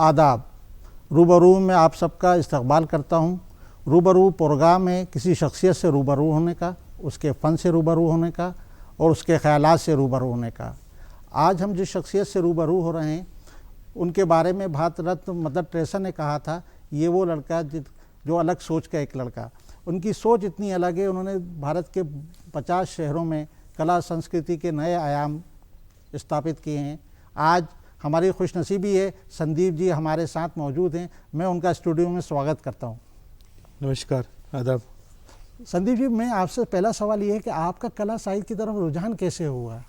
आदाब। रूबरू में आप सबका इस्तकबाल करता हूँ। रूबरू प्रोग्राम में किसी शख्सियत से रूबरू होने का, उसके फ़न से रूबरू होने का और उसके ख़यालात से रूबरू होने का। आज हम जिस शख्सियत से रूबरू हो रहे हैं उनके बारे में भारत रत्न मदर टेरेसा ने कहा था, ये वो लड़का जो अलग सोच का एक लड़का। उनकी सोच इतनी अलग है, उन्होंने भारत के 50 शहरों में कला संस्कृति के नए आयाम स्थापित किए हैं। आज हमारी खुशनसीबी है, संदीप जी हमारे साथ मौजूद हैं। मैं उनका स्टूडियो में स्वागत करता हूं। नमस्कार, आदाब। संदीप जी, मैं आपसे पहला सवाल ये है कि आपका कला साहित्य की तरफ रुझान कैसे हुआ?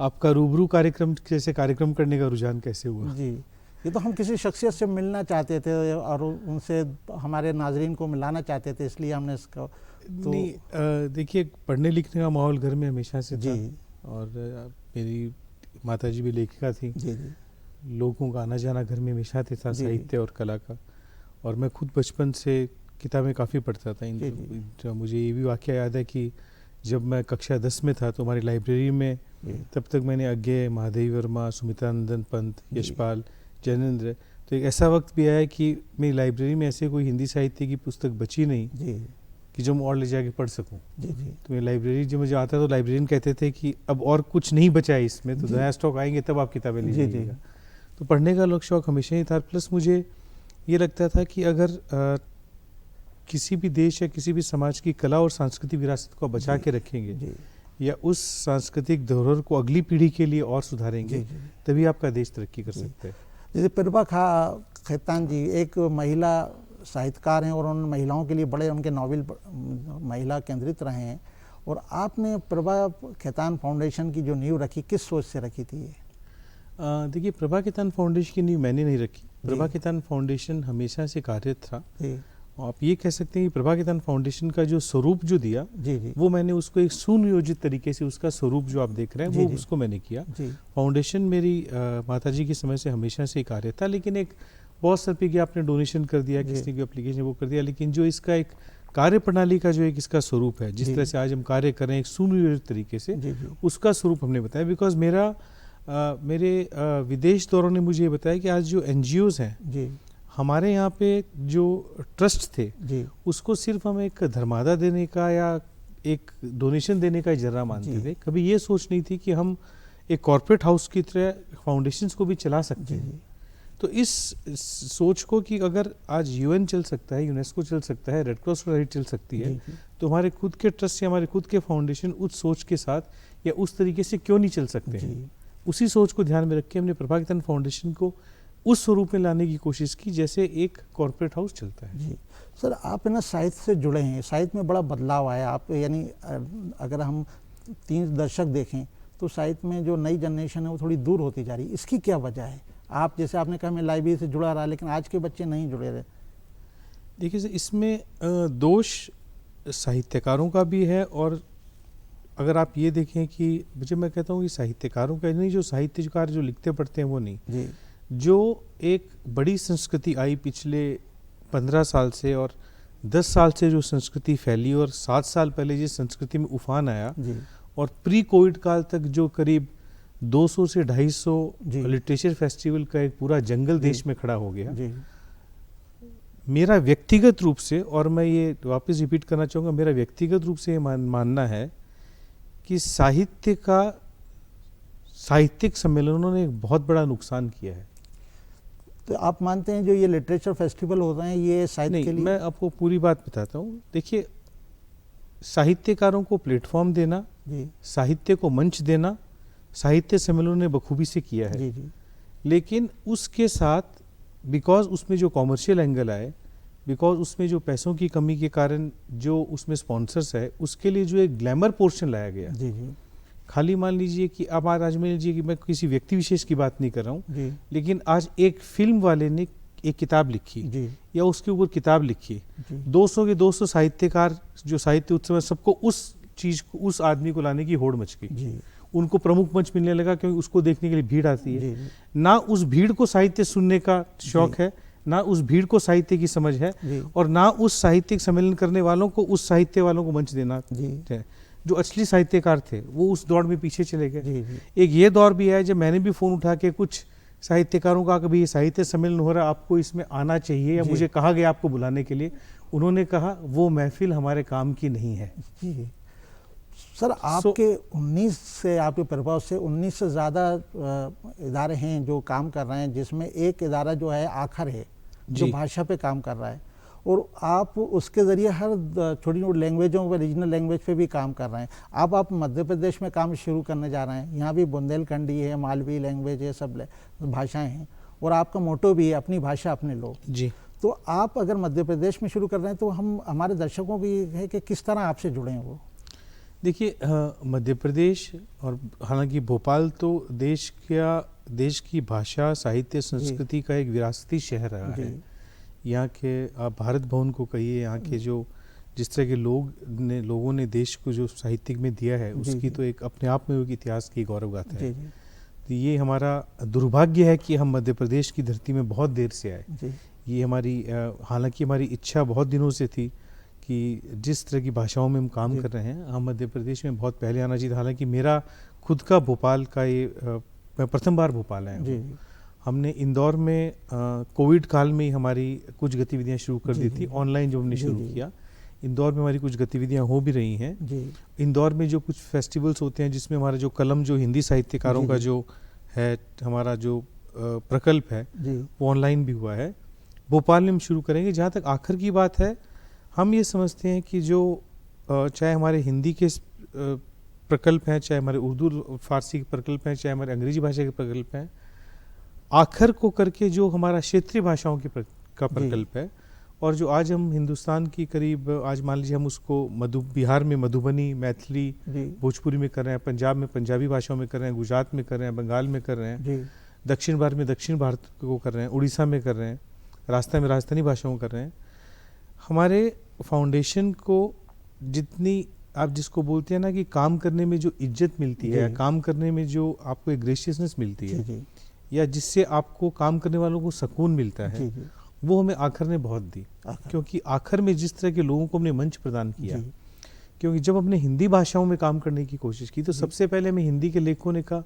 आपका रूबरू कार्यक्रम जैसे कार्यक्रम करने का रुझान कैसे हुआ? जी, ये तो हम किसी शख्सियत से मिलना चाहते थे और उनसे हमारे नाजरीन को मिलाना चाहते थे, इसलिए हमने इसका देखिए, पढ़ने लिखने का माहौल घर में हमेशा से जी था और मेरी माताजी भी लेखिका थी। जी जी लोगों का आना जाना घर में हमेशा से था साहित्य और कला का। और मैं खुद बचपन से किताबें काफ़ी पढ़ता था। मुझे ये भी वाक़या याद है कि जब मैं कक्षा 10 में था तो हमारी लाइब्रेरी में तब तक मैंने अज्ञे, महादेवी वर्मा, सुमित्रानंदन पंत, यशपाल, जैनेंद्र, तो एक ऐसा वक्त भी आया कि मेरी लाइब्रेरी में ऐसे कोई हिंदी साहित्य की पुस्तक बची नहीं कि जो मैं और ले जाके पढ़ सकूं। तो मेरी लाइब्रेरी जब मुझे आता तो लाइब्रेरियन कहते थे कि अब और कुछ नहीं बचा है इसमें, तो नया स्टॉक आएंगे तब आप किताबें लीजिएगा। तो पढ़ने का शौक हमेशा ही था। प्लस मुझे ये लगता था कि अगर किसी भी देश या किसी भी समाज की कला और सांस्कृतिक विरासत को बचा के रखेंगे या उस सांस्कृतिक धरोहर को अगली पीढ़ी के लिए और सुधारेंगे, तभी आपका देश तरक्की कर सकता है। जैसे प्रतिभा खेतान जी एक महिला साहित्यकार हैं और उन्होंने महिलाओं के लिए बड़े उनके नॉवेल महिला केंद्रित रहे हैं। और आपने प्रतिभा खेतान फाउंडेशन की जो नींव रखी, किस सोच से रखी थी ये? देखिए, प्रतिभा खेतान फाउंडेशन की नींव मैंने नहीं रखी। प्रतिभा खेतान फाउंडेशन हमेशा से कार्यरत था। आप ये कह सकते हैं कि प्रतिभा खेतान फाउंडेशन का जो स्वरूप जो दिया वो मैंने उसको एक सुनियोजित तरीके से, उसका स्वरूप जो आप देख रहे हैं वो उसको मैंने किया। फाउंडेशन मेरी माताजी के समय से हमेशा से कार्य था, लेकिन एक बहुत सारे कि आपने डोनेशन कर दिया, किसी की एप्लीकेशन वो कर दिया, लेकिन जो इसका एक कार्य प्रणाली का जो एक इसका स्वरूप है, जिस तरह से आज हम कार्य कर रहे हैं एक सुनियोजित तरीके से, उसका स्वरूप हमने बताया। बिकॉज मेरे विदेश दौरों ने मुझे ये बताया कि आज जो NGOs हैं हमारे यहाँ पे, जो ट्रस्ट थे, उसको सिर्फ हम एक धर्मादा देने का या एक डोनेशन देने का जर्रा मानते थे। कभी ये सोच नहीं थी कि हम एक कॉर्पोरेट हाउस की तरह फाउंडेशंस को भी चला सकते हैं। तो इस सोच को कि अगर आज UN चल सकता है, यूनेस्को चल सकता है, रेड क्रॉस सोसाइटी चल सकती है, तो हमारे खुद के ट्रस्ट या हमारे खुद के फाउंडेशन उस सोच के साथ या उस तरीके से क्यों नहीं चल सकते हैं। उसी सोच को ध्यान में रख के हमने प्रतिभा खेतान फाउंडेशन को उस स्वरूप में लाने की कोशिश की जैसे एक कॉर्पोरेट हाउस चलता है। जी सर, आप ना साहित्य से जुड़े हैं, साहित्य में बड़ा बदलाव आया। आप यानी अगर हम 3 दशक देखें तो साहित्य में जो नई जनरेशन है वो थोड़ी दूर होती जा रही है। इसकी क्या वजह है? आप जैसे आपने कहा मैं लाइब्रेरी से जुड़ा रहा, लेकिन आज के बच्चे नहीं जुड़े रहे। देखिए सर, इसमें दोष साहित्यकारों का भी है। और अगर आप ये देखें कि मुझे, मैं कहता हूँ कि साहित्यकारों का नहीं, जो साहित्यकार जो लिखते पढ़ते हैं वो नहीं, जो एक बड़ी संस्कृति आई पिछले 15 साल से और 10 साल से जो संस्कृति फैली और 7 साल पहले जिस संस्कृति में उफान आया और प्री कोविड काल तक जो करीब 200 से 250 लिटरेचर फेस्टिवल का एक पूरा जंगल देश में खड़ा हो गया। मेरा व्यक्तिगत रूप से, और मैं ये वापस रिपीट करना चाहूँगा, मेरा व्यक्तिगत रूप से ये मानना है कि साहित्यिक सम्मेलनों ने एक बहुत बड़ा नुकसान किया है। तो आप मानते हैं जो ये लिटरेचर फेस्टिवल होते हैं ये साहित्य के लिए? मैं आपको पूरी बात बताता हूँ। देखिए, साहित्यकारों को प्लेटफॉर्म देना, साहित्य को मंच देना, साहित्य सम्मेलनों ने बखूबी से किया है। लेकिन उसके साथ बिकॉज उसमें जो कॉमर्शियल एंगल आए, बिकॉज उसमें जो पैसों की कमी के कारण जो उसमें स्पॉन्सर्स है, उसके लिए जो एक ग्लैमर पोर्शन लाया गया। खाली मान लीजिए कि अब आज मान लीजिए कि मैं किसी व्यक्ति विशेष की बात नहीं कर रहा हूँ, लेकिन आज एक फिल्म वाले ने एक किताब लिखी या उसके ऊपर किताब लिखी, 200 के 200 साहित्यकार जो साहित्य उत्सव, सबको उस चीज को, उस आदमी को लाने की होड़ मच गई। उनको प्रमुख मंच मिलने लगा क्योंकि उसको देखने के लिए भीड़ आती है। ना उस भीड़ को साहित्य सुनने का शौक है, ना उस भीड़ को साहित्य की समझ है, और ना उस साहित्यिक सम्मेलन करने वालों को उस साहित्य वालों को मंच देना है। जो असली साहित्यकार थे वो उस दौड़ में पीछे चले गए। एक ये दौर भी है जब मैंने भी फ़ोन उठा के कुछ साहित्यकारों का कभी साहित्य सम्मेलन हो रहा है, आपको इसमें आना चाहिए, या मुझे कहा गया आपको बुलाने के लिए, उन्होंने कहा वो महफिल हमारे काम की नहीं है। जी सर, आपके 19 से, आपके प्रभाव से 19 से ज़्यादा इदारे हैं जो काम कर रहे हैं, जिसमें एक इदारा जो है आखर है, जो भाषा पे काम कर रहा है, और आप उसके ज़रिए हर छोटी छोटी लैंग्वेजों पर, रीजनल लैंग्वेज पे भी काम कर रहे हैं। आप मध्य प्रदेश में काम शुरू करने जा रहे हैं, यहाँ भी बुंदेलखंडी है, मालवी लैंग्वेज है, सब भाषाएँ हैं, और आपका मोटो भी है अपनी भाषा अपने लोग। जी, तो आप अगर मध्य प्रदेश में शुरू कर रहे हैं तो हमारे दर्शकों भी है कि किस तरह आपसे जुड़े हैं वो। देखिए, मध्य प्रदेश, और हालांकि भोपाल तो देश की भाषा, साहित्य, संस्कृति का एक विरासती शहर रहा है। यहाँ के आप भारत भवन को कहिए, यहाँ के जो जिस तरह के लोगों ने देश को जो साहित्यिक में दिया है, उसकी तो एक अपने आप में एक इतिहास की गौरव गाथा है। तो ये हमारा दुर्भाग्य है कि हम मध्य प्रदेश की धरती में बहुत देर से आए। ये हमारी, हालांकि हमारी इच्छा बहुत दिनों से थी कि जिस तरह की भाषाओं में हम काम कर रहे हैं, हम मध्य प्रदेश में बहुत पहले आना चाहिए। हालांकि मेरा खुद का भोपाल का मैं प्रथम बार भोपाल आया हूँ। हमने इंदौर में कोविड काल में ही हमारी कुछ गतिविधियां शुरू कर दी थी, ऑनलाइन जो हमने शुरू किया। इंदौर में हमारी कुछ गतिविधियां हो भी रही हैं। इंदौर में जो कुछ फेस्टिवल्स होते हैं, जिसमें हमारा जो कलम, जो हिंदी साहित्यकारों का जो है हमारा जो प्रकल्प है, वो ऑनलाइन भी हुआ है। भोपाल में हम शुरू करेंगे। जहाँ तक आखिर की बात है, हम ये समझते हैं कि जो चाहे हमारे हिंदी के प्रकल्प हैं, चाहे हमारे उर्दू फारसी के प्रकल्प हैं, चाहे हमारे अंग्रेजी भाषा के प्रकल्प हैं, आखिर को करके जो हमारा क्षेत्रीय भाषाओं का प्रकल्प है, और जो आज हम हिंदुस्तान की करीब, आज मान लीजिए हम उसको बिहार में मधुबनी, मैथिली, भोजपुरी में कर रहे हैं, पंजाब में पंजाबी भाषाओं में कर रहे हैं, गुजरात में कर रहे हैं, बंगाल में कर रहे हैं, दक्षिण भारत में दक्षिण भारत को कर रहे हैं, उड़ीसा में कर रहे हैं, राजस्थान में राजस्थानी भाषाओं कर रहे हैं। हमारे फाउंडेशन को जितनी, आप जिसको बोलते हैं ना कि काम करने में जो इज्जत मिलती है, काम करने में जो आपको एक ग्रेशियसनेस मिलती है, या जिससे आपको काम करने वालों को सुकून मिलता है, वो हमें आखिर ने बहुत दी। क्योंकि आखिर में जिस तरह के लोगों को हमने मंच प्रदान किया, क्योंकि जब हमने हिंदी भाषाओं में काम करने की कोशिश की, तो सबसे पहले हमें हिंदी के लेखकों ने कहा,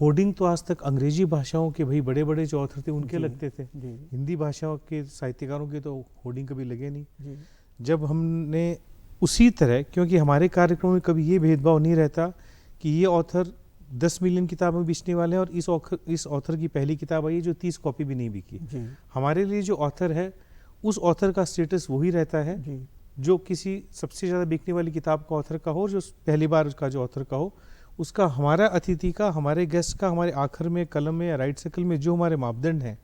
होर्डिंग तो आज तक अंग्रेजी भाषाओं के भाई बड़े बड़े जो ऑथर थे उनके लगते थे, हिंदी भाषाओं के साहित्यकारों के तो होर्डिंग कभी लगे नहीं। जब हमने उसी तरह, क्योंकि हमारे कार्यक्रम में कभी ये भेदभाव नहीं रहता कि ये ऑथर 10 मिलियन किताबें बेचने वाले हैं और इस ऑथर की पहली किताब आई है जो 30 कॉपी भी नहीं बिकी। हमारे लिए जो ऑथर है, उस ऑथर का स्टेटस वही रहता है जो किसी सबसे ज़्यादा बिकने वाली किताब का ऑथर का हो, जो पहली बार उसका जो ऑथर का हो, उसका, हमारा अतिथि का, हमारे गेस्ट का, हमारे आखिर में कलम में या राइट सर्कल में जो हमारे मापदंड हैं,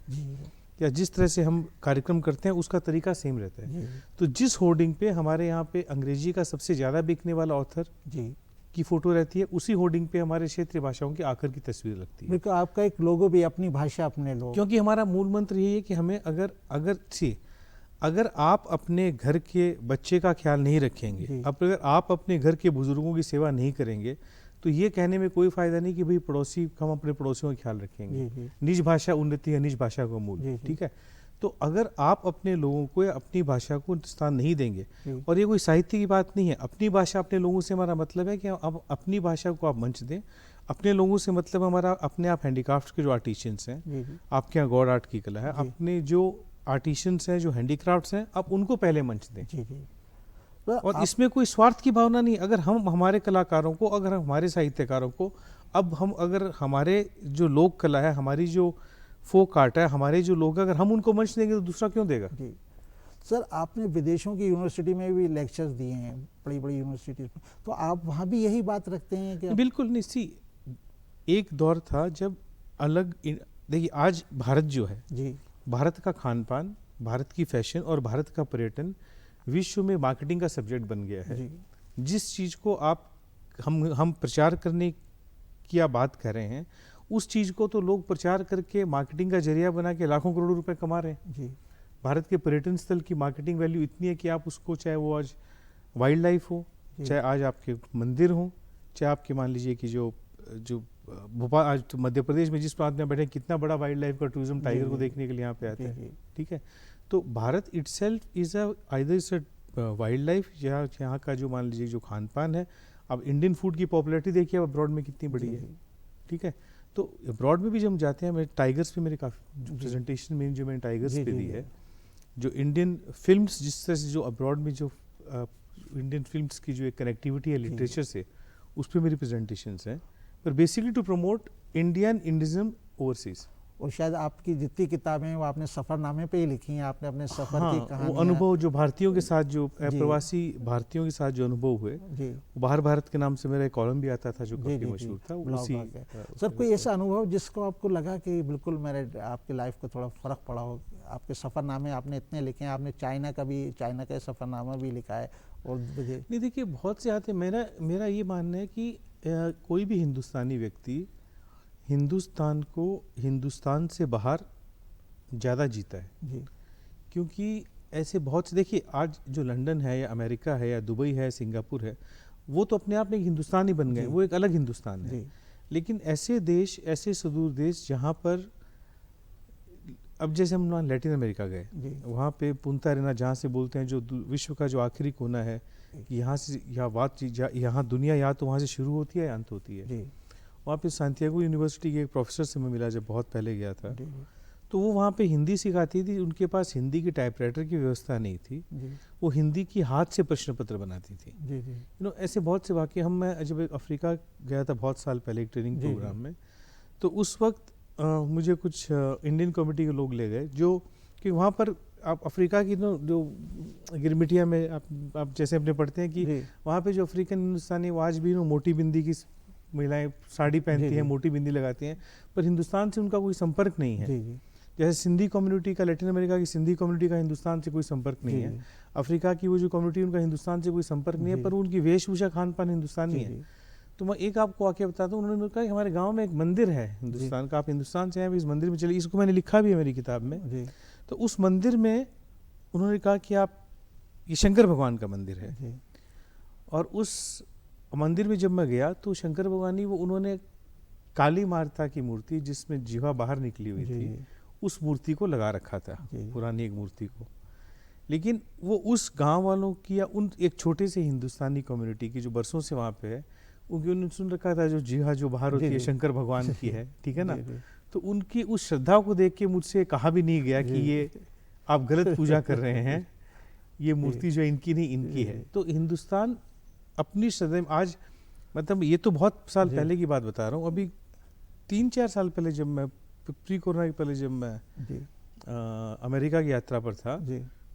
या जिस तरह से हम कार्यक्रम करते हैं, उसका तरीका सेम रहता है। तो जिस होर्डिंग पे हमारे यहाँ पे अंग्रेजी का सबसे ज़्यादा बिकने वाला ऑथर की फोटो रहती है, उसी होर्डिंग पे हमारे क्षेत्रीय भाषाओं की आखिर की तस्वीर लगती है। बिल्कुल, आपका एक लोगो भी, अपनी भाषा अपने लोग। क्योंकि हमारा मूल मंत्र यही है कि हमें अगर आप अपने घर के बच्चे का ख्याल नहीं रखेंगे, अगर आप अपने घर के बुजुर्गों की सेवा नहीं करेंगे, तो ये कहने में कोई फायदा नहीं कि भाई पड़ोसी, हम अपने पड़ोसियों का ख्याल रखेंगे। निज भाषा उन्नति है, निज भाषा को मूल, ठीक है। तो अगर आप अपने लोगों को या अपनी भाषा को स्थान नहीं देंगे, और ये कोई साहित्य की बात नहीं है, अपनी भाषा अपने लोगों से हमारा मतलब है कि आप अपनी भाषा को आप मंच दें। अपने लोगों से मतलब हमारा अपने आप हैंडीक्राफ्ट के जो आर्टिशियंस हैं, आपके यहाँ गॉड आर्ट की कला है, अपने जो आर्टिशियंस हैं, जो हैंडीक्राफ्ट्स हैं, आप उनको पहले मंच दें। और इसमें कोई स्वार्थ की भावना नहीं। अगर हम हमारे कलाकारों को, अगर हमारे साहित्यकारों को, अगर हमारे जो लोक कला है, हमारी जो फोक आर्ट है, हमारे जो लोग, अगर हम उनको मंच देंगे तो दूसरा क्यों देगा। सर, आपने विदेशों की यूनिवर्सिटी में भी लेक्चर्स दिए हैं, बड़ी बड़ी यूनिवर्सिटीज में, तो आप वहाँ भी यही बात रखते हैं कि? बिल्कुल नहीं। सी, एक दौर था जब अलग, देखिए आज भारत जो है, भारत का खान पान, भारत की फैशन और भारत का पर्यटन विश्व में मार्केटिंग का सब्जेक्ट बन गया है। जिस चीज़ को हम प्रचार करने की आप बात कर रहे हैं, उस चीज़ को तो लोग प्रचार करके मार्केटिंग का जरिया बना के लाखों करोड़ों रुपए कमा रहे हैं। भारत के पर्यटन स्थल की मार्केटिंग वैल्यू इतनी है कि आप उसको, चाहे वो आज वाइल्ड लाइफ हो, चाहे आज आपके मंदिर हो, चाहे आपके मान लीजिए कि जो भोपाल, आज तो मध्य प्रदेश में जिस प्रांत में बैठे, कितना बड़ा वाइल्ड लाइफ का टूरिज्म टाइगर को देखने के लिए यहाँ पे आता है, ठीक है। तो Bharat itself is either wild life, या यहाँ का जो मान लीजिए जो खान पान है। अब इंडियन फूड की पॉपुलैरिटी देखिए अब अब्रॉड में कितनी बड़ी है, ठीक है। तो अब्रॉड में भी जब हम जाते हैं, मेरे टाइगर्स पे मेरे काफ़ी प्रेजेंटेशन में जो मैंने टाइगर्स पे दी है, जो इंडियन फिल्म्स जिस तरह से जो अब्रॉड में जो इंडियन फिल्म्स की जो एक कनेक्टिविटी है लिटरेचर से, उस पर मेरी प्रेजेंटेशंस हैं, पर basically to promote Indian Hinduism overseas. और शायद आपकी जितनी किताबें हैं वो आपने सफ़रनामे पे ही लिखी हैं, आपने अपने सफ़र की कहानी, वो अनुभव जो भारतीयों के साथ जो प्रवासी भारतीयों के साथ जो अनुभव हुए, वो बाहर भारत के नाम से मेरा एक कॉलम भी आता था जो काफ़ी मशहूर था। उसी सर कोई ऐसा अनुभव जिसको आपको लगा कि बिल्कुल मेरे आपकी लाइफ को थोड़ा फ़र्क पड़ा हो? आपके सफ़रनामे आपने इतने लिखे हैं, आपने चाइना का सफ़रनामा भी लिखा है। और नहीं देखिए, बहुत से आते, मेरा ये मानना है कि कोई भी हिंदुस्तानी व्यक्ति हिंदुस्तान को हिंदुस्तान से बाहर ज़्यादा जीता है जी। क्योंकि ऐसे बहुत से, देखिए आज जो लंदन है या अमेरिका है या दुबई है, सिंगापुर है, वो तो अपने आप में एक हिंदुस्तान ही बन गए, वो एक अलग हिंदुस्तान है। लेकिन ऐसे देश, ऐसे सुदूर देश जहाँ पर, अब जैसे हम लैटिन अमेरिका गए, वहाँ पे पुंता अरेना जहाँ से बोलते हैं, जो विश्व का जो आखिरी कोना है, यहाँ से यहाँ दुनिया या तो वहाँ से शुरू होती है या अंत होती है। वहाँ पे सांतियागो यूनिवर्सिटी के एक प्रोफेसर से मैं मिला जब बहुत पहले गया था, तो वो वहाँ पे हिंदी सिखाती थी। उनके पास हिंदी की टाइपराइटर की व्यवस्था नहीं थी, वो हिंदी की हाथ से प्रश्न पत्र बनाती थी। ऐसे बहुत से वाक़ये। मैं जब अफ्रीका गया था बहुत साल पहले एक ट्रेनिंग प्रोग्राम में, तो उस वक्त मुझे कुछ इंडियन कम्युनिटी के लोग ले गए, जो कि वहाँ पर आप अफ्रीका की जो गिरमिटिया में आप जैसे अपने पढ़ते हैं कि वहाँ पे जो अफ्रीकन हिंदुस्तानी, वो आज भी मोटी बिंदी की महिलाएं साड़ी पहनती हैं, मोटी बिंदी लगाती हैं, पर हिंदुस्तान से उनका कोई संपर्क नहीं है। जैसे सिंधी कम्युनिटी का, लैटिन अमेरिका की सिंधी कम्युनिटी का हिंदुस्तान से कोई संपर्क नहीं है, अफ्रीका की वो जो कम्युनिटी, उनका हिंदुस्तान से कोई संपर्क नहीं है, पर उनकी वेशभूषा, खान पान हिंदुस्तानी है। तो मैं एक आपको वाक़या बताता हूँ। उन्होंने कहा कि हमारे गाँव में एक मंदिर है हिंदुस्तान का, आप हिंदुस्तान से हैं, इस मंदिर में चलिए। इसको मैंने लिखा भी है मेरी किताब में। तो उस मंदिर में उन्होंने कहा कि आप, ये शंकर भगवान का मंदिर है, और उस मंदिर में जब मैं गया तो शंकर भगवान, वो उन्होंने काली माता की मूर्ति जिसमें जीवा बाहर निकली हुई थी, उस मूर्ति को लगा रखा था, पुरानी एक मूर्ति को। लेकिन वो उस गांव वालों की या उन एक छोटे से हिंदुस्तानी कम्युनिटी की जो बरसों से वहाँ पे है, उन्होंने सुन रखा था जो जीवा जो बाहर होती है शंकर भगवान की है, ठीक है ना। तो उनकी उस श्रद्धा को देख के मुझसे कहा भी नहीं गया कि ये आप गलत पूजा कर रहे हैं, ये मूर्ति जो इनकी नहीं, इनकी है। तो हिंदुस्तान अपनी श्रद्धा, आज मतलब ये तो बहुत साल पहले की बात बता रहा हूँ, अभी 3-4 साल पहले जब मैं प्री कोरोना के पहले जब मैं अमेरिका की यात्रा पर था,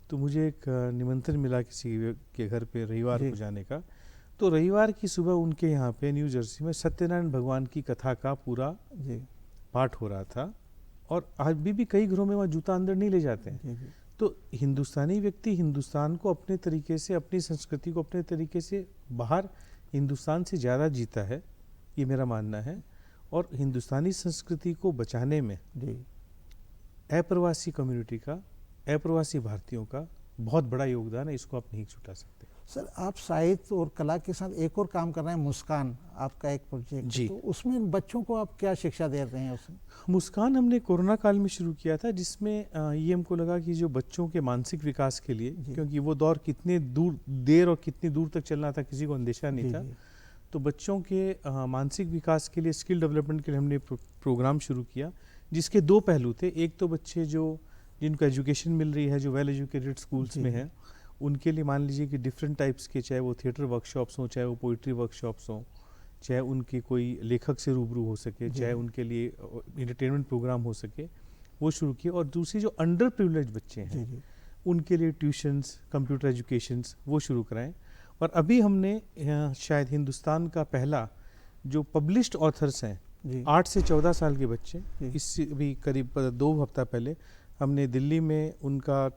तो मुझे एक निमंत्रण मिला किसी के घर पे रविवार को जाने का। तो रविवार की सुबह उनके यहाँ पे न्यू जर्सी में सत्यनारायण भगवान की कथा का पूरा पाठ हो रहा था, और आज भी कई घरों में वहाँ जूता अंदर नहीं ले जाते हैं। तो हिंदुस्तानी व्यक्ति हिंदुस्तान को अपने तरीके से, अपनी संस्कृति को अपने तरीके से बाहर हिंदुस्तान से ज़्यादा जीता है, ये मेरा मानना है। और हिंदुस्तानी संस्कृति को बचाने में अप्रवासी कम्युनिटी का, अप्रवासी भारतीयों का बहुत बड़ा योगदान है, इसको आप नहीं छुटा सकते। सर, आप साहित्य और कला के साथ एक और काम कर रहे हैं, मुस्कान आपका एक प्रोजेक्ट जी, तो उसमें बच्चों को आप क्या शिक्षा दे रहे हैं? उसमें मुस्कान हमने कोरोना काल में शुरू किया था, जिसमें ये हमको लगा कि जो बच्चों के मानसिक विकास के लिए, क्योंकि वो दौर कितने देर और कितनी दूर तक चलना था किसी को अंदेशा नहीं था, तो बच्चों के मानसिक विकास के लिए, स्किल डेवलपमेंट के लिए हमने प्रोग्राम शुरू किया, जिसके 2 पहलू थे। एक तो बच्चे जिनको एजुकेशन मिल रही है, जो वेल एजुकेटेड स्कूल्स में हैं, उनके लिए मान लीजिए कि डिफरेंट टाइप्स के, चाहे वो थिएटर वर्कशॉप्स हों, चाहे वो पोइट्री वर्कशॉप्स हों, चाहे उनके कोई लेखक से रूबरू हो सके, चाहे उनके लिए इंटरटेनमेंट प्रोग्राम हो सके, वो शुरू किए। और दूसरी जो अंडर प्रिविलेज बच्चे हैं, उनके लिए ट्यूशन्स, कंप्यूटर एजुकेशंस, वो शुरू कराएं। और अभी हमने शायद हिंदुस्तान का पहला जो पब्लिश्ड ऑथर्स हैं, 8 से 14 साल के बच्चे, इससे भी करीब 2 हफ्ता पहले हमने दिल्ली में उनका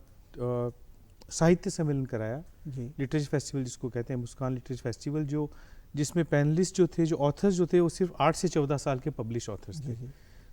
साहित्य सम्मेलन कराया, लिटरेचर फेस्टिवल जिसको कहते हैं, मुस्कान लिटरेचर फेस्टिवल, जिसमें पैनलिस्ट जो थे, जो ऑथर्स जो थे, वो सिर्फ 8 से 14 साल के पब्लिश ऑथर्स थे।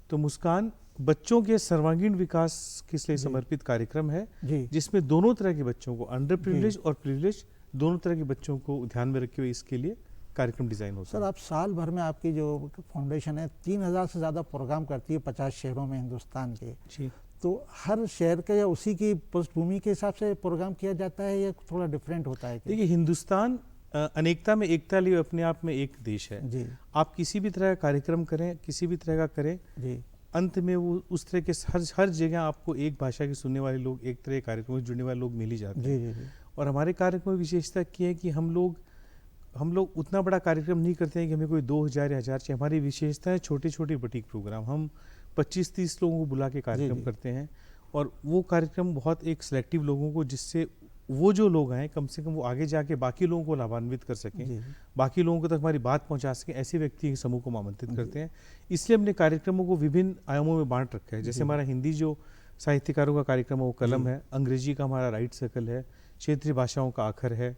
तो मुस्कान बच्चों के सर्वांगीण विकास के लिए समर्पित कार्यक्रम है, जिसमें दोनों तरह के बच्चों को, अंडर प्रिविलेज और प्रिविलेज, दोनों तरह के बच्चों को ध्यान में रखे हुए इसके लिए कार्यक्रम डिज़ाइन होता है। सर, आप साल भर में, आपकी जो फाउंडेशन है 3000 से ज़्यादा प्रोग्राम करती है 50 शहरों में हिंदुस्तान के। जी। तो हर शहर का या उसी की पृष्ठभूमि के हिसाब से प्रोग्राम किया जाता है या थोड़ा डिफरेंट होता है? देखिए, हिंदुस्तान अनेकता में एकता लिए अपने आप में एक देश है जी। आप किसी भी तरह का कार्यक्रम करें, किसी भी तरह का करें जी, अंत में वो उस तरह के हर जगह आपको एक भाषा के सुनने वाले लोग, एक तरह के कार्यक्रम में जुड़ने वाले लोग मिल ही जाते हैं। जी, जी, जी। और हमारे कार्यक्रम में विशेषता क्या है कि हम लोग उतना बड़ा कार्यक्रम नहीं करते हैं कि हमें कोई 2000 या 1000 चाहिए। हमारी विशेषता है छोटे छोटे बुटीक प्रोग्राम। हम 25-30 लोगों को बुला के कार्यक्रम करते हैं और वो कार्यक्रम बहुत एक सिलेक्टिव लोगों को, जिससे वो जो लोग हैं कम से कम वो आगे जाके बाकी लोगों को लाभान्वित कर सकें, बाकी लोगों को तक हमारी बात पहुंचा सकें, ऐसे व्यक्ति के समूह को आमंत्रित करते हैं। इसलिए हमने कार्यक्रमों को विभिन्न आयामों में बांट रखा है। जैसे हमारा हिंदी जो साहित्यकारों का कार्यक्रम है वो कलम है, अंग्रेजी का हमारा राइट सर्कल है, क्षेत्रीय भाषाओं का आखर है,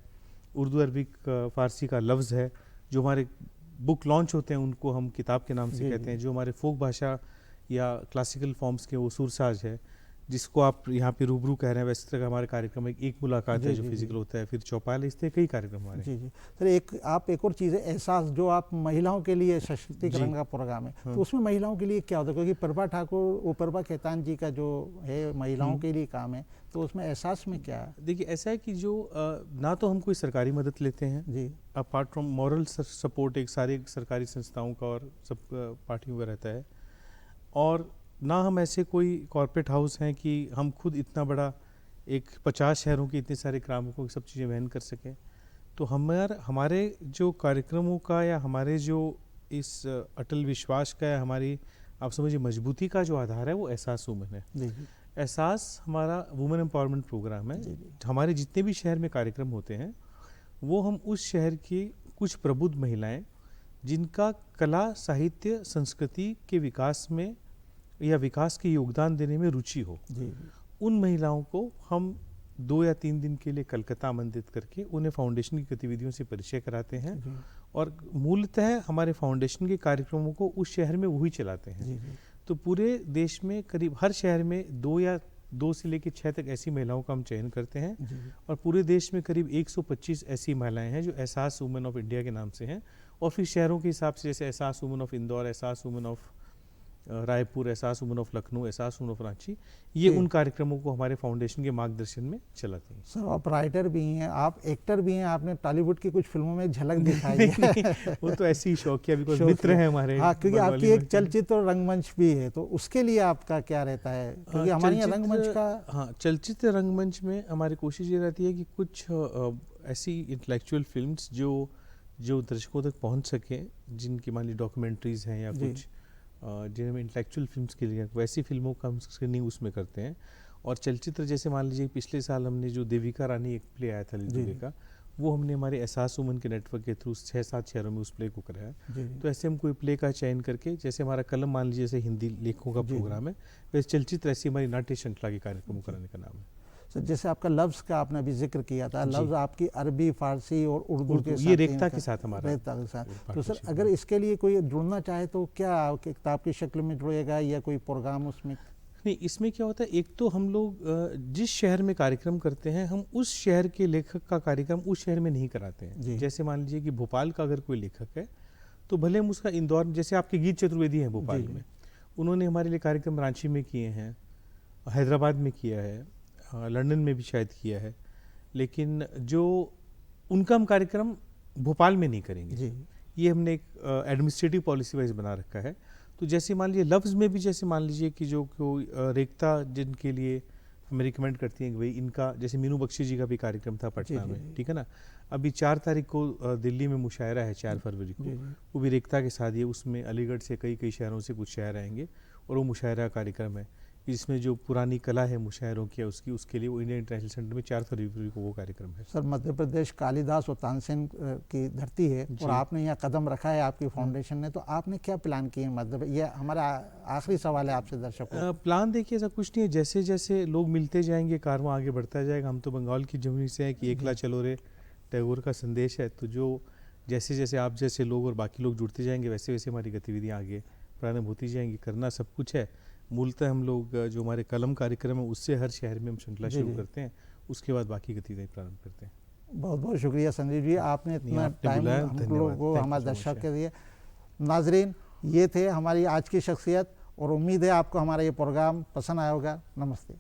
उर्दू अरबिक फारसी का लफ्ज़ है, जो हमारे बुक लॉन्च होते हैं उनको हम किताब के नाम से कहते हैं, जो हमारे फोक भाषा या क्लासिकल फॉर्म्स के वो सुरसाज है, जिसको आप यहाँ पे रूबरू कह रहे हैं, वैसे तरह हमारे कार्यक्रम एक मुलाकात है जो फिजिकल होता है, फिर चौपाल, इस तरह कई कार्यक्रम हमारे। जी जी सर, आप एक और चीज़ है एहसास, जो आप महिलाओं के लिए सशक्तिकरण का प्रोग्राम है, तो उसमें महिलाओं के लिए क्या होता है? क्योंकि प्रभा ठाकुर, प्रभा खेतान जी का जो है महिलाओं के लिए काम है, तो उसमें एहसास में क्या है? देखिए ऐसा है कि जो ना तो हम कोई सरकारी मदद लेते हैं जी, अपार्ट फ्रॉम मॉरल सपोर्ट एक सारे सरकारी संस्थाओं का और सब पार्टियों का रहता है, और ना हम ऐसे कोई कॉर्पोरेट हाउस हैं कि हम खुद इतना बड़ा एक 50 शहरों के इतने सारे ग्रामों को सब चीज़ें वहन कर सकें। तो हमारे जो कार्यक्रमों का या हमारे जो इस अटल विश्वास का या हमारी आप समझिए मजबूती का जो आधार है वो एहसास वुमेन है। एहसास हमारा वुमेन एम्पावरमेंट प्रोग्राम है। हमारे जितने भी शहर में कार्यक्रम होते हैं वो हम उस शहर की कुछ प्रबुद्ध महिलाएं जिनका कला, साहित्य, संस्कृति के विकास में या विकास के योगदान देने में रुचि हो, उन महिलाओं को हम 2 या 3 दिन के लिए कलकत्ता आमंत्रित करके उन्हें फाउंडेशन की गतिविधियों से परिचय कराते हैं, और मूलतः हमारे फाउंडेशन के कार्यक्रमों को उस शहर में वही चलाते हैं। तो पूरे देश में करीब हर शहर में 2 से लेकर 6 तक ऐसी महिलाओं का हम चयन करते हैं, और पूरे देश में करीब 125 ऐसी महिलाएं हैं जो एहसास वुमेन ऑफ इंडिया के नाम से हैं, और फिर शहरों के हिसाब से जैसे एहसास वुमेन ऑफ इंदौर, एहसास वुमेन ऑफ रायपुर, एहसास वुमेन ऑफ लखनऊ, एहसास वुमेन ऑफ रांची, ये उन कार्यक्रमों को हमारे फाउंडेशन के मार्गदर्शन में चलाते हैं। सर आप राइटर भी हैं, आप एक्टर भी हैं, आपने टॉलीवुड की कुछ फिल्मों में झलक दिखाई है। वो तो ऐसे ही शौकिया, बिकॉज़ मित्र हैं हमारे। हाँ, क्योंकि आपकी एक चलचित्र और रंगमंच भी है, तो उसके लिए आपका क्या रहता है? क्योंकि हमारे यहाँ रंगमंच का, हाँ, चलचित्र रंगमंच में हमारी कोशिश ये रहती है कि कुछ ऐसी इंटेलेक्चुअल फिल्म्स जो दर्शकों तक पहुँच सकें, जिनकी मान ली डॉक्यूमेंट्रीज हैं या कुछ जिनमें इंटेलेक्चुअल फिल्म्स के लिए, वैसी फिल्मों का हम स्क्रीनिंग उसमें करते हैं। और चलचित्र जैसे मान लीजिए पिछले साल हमने जो देविका रानी एक प्ले आया था दुबे का, वो हमने हमारे एहसास वुमेन के नेटवर्क के थ्रू 6-7 शहरों में उस प्ले को कराया। तो ऐसे हम कोई प्ले का चयन करके, जैसे हमारा कलम मान लीजिए जैसे हिंदी लेखकों का प्रोग्राम है, वैसे चलचित्र ऐसी हमारी नाट्य श्रृंखला के कार्यक्रमों कराने का नाम है। सर जैसे आपका लफ्ज़ का आपने अभी जिक्र किया था, लफ्ज़ आपकी अरबी, फारसी और उर्दू के साथ, ये रेखता के साथ हमारा रेखता के साथ। तो सर अगर इसके लिए कोई जुड़ना चाहे तो क्या किताब की शक्ल में जुड़ेगा या कोई प्रोग्राम उसमें? नहीं, इसमें क्या होता है, एक तो हम लोग जिस शहर में कार्यक्रम करते हैं, हम उस शहर के लेखक का कार्यक्रम उस शहर में नहीं कराते हैं। जैसे मान लीजिए कि भोपाल का अगर कोई लेखक है तो भले हम उसका इंदौर, जैसे आपके गीत चतुर्वेदी हैं भोपाल में, उन्होंने हमारे लिए कार्यक्रम रांची में किए हैं, हैदराबाद में किया है, लंदन में भी शायद किया है, लेकिन जो उनका हम कार्यक्रम भोपाल में नहीं करेंगे। ये हमने एक एडमिनिस्ट्रेटिव पॉलिसी वाइज बना रखा है। तो जैसे मान लीजिए लफ्ज़ में भी, जैसे मान लीजिए कि जो रेखता जिनके लिए हमें रिकमेंड करती हैं कि भाई इनका, जैसे मीनू बख्शी जी का भी कार्यक्रम था पटना में, ठीक है ना। अभी 4 तारीख को दिल्ली में मुशायरा है, 4 फरवरी को, वो भी रेखता के साथ ही है। उसमें अलीगढ़ से कई शहरों से कुछ शायर आएंगे, और वो मुशायरा कार्यक्रम है, इसमें जो पुरानी कला है मुशायरों की उसके लिए वो इंडियन इंटरनेशनल सेंटर में 4 फरवरी को वो कार्यक्रम है। सर मध्य प्रदेश कालिदास और तानसेन की धरती है, और आपने यहाँ कदम रखा है आपकी फाउंडेशन ने, तो आपने क्या प्लान किए? मतलब ये हमारा आखिरी सवाल है आपसे दर्शकों। प्लान देखिए ऐसा कुछ नहीं है, जैसे जैसे लोग मिलते जाएंगे कारवां आगे बढ़ता जाएगा। हम तो बंगाल की जमीन से है कि एकला चलो रे टैगोर का संदेश है, तो जो जैसे जैसे आप जैसे लोग और बाकी लोग जुड़ते जाएंगे, वैसे वैसे हमारी गतिविधियाँ आगे प्रारंभ होती जाएंगी। करना सब कुछ है, मूलतः हम लोग जो हमारे कलम कार्यक्रम है उससे हर शहर में हम श्रृंखला शुरू करते हैं, उसके बाद बाकी गतिविधियाँ प्रारंभ करते हैं। बहुत बहुत शुक्रिया संजीव जी, आपने इतना टाइम हम लोगों को, हमारे दर्शक के लिए। नाजरीन, ये थे हमारी आज की शख्सियत, और उम्मीद है आपको हमारा ये प्रोग्राम पसंद आया होगा। नमस्ते।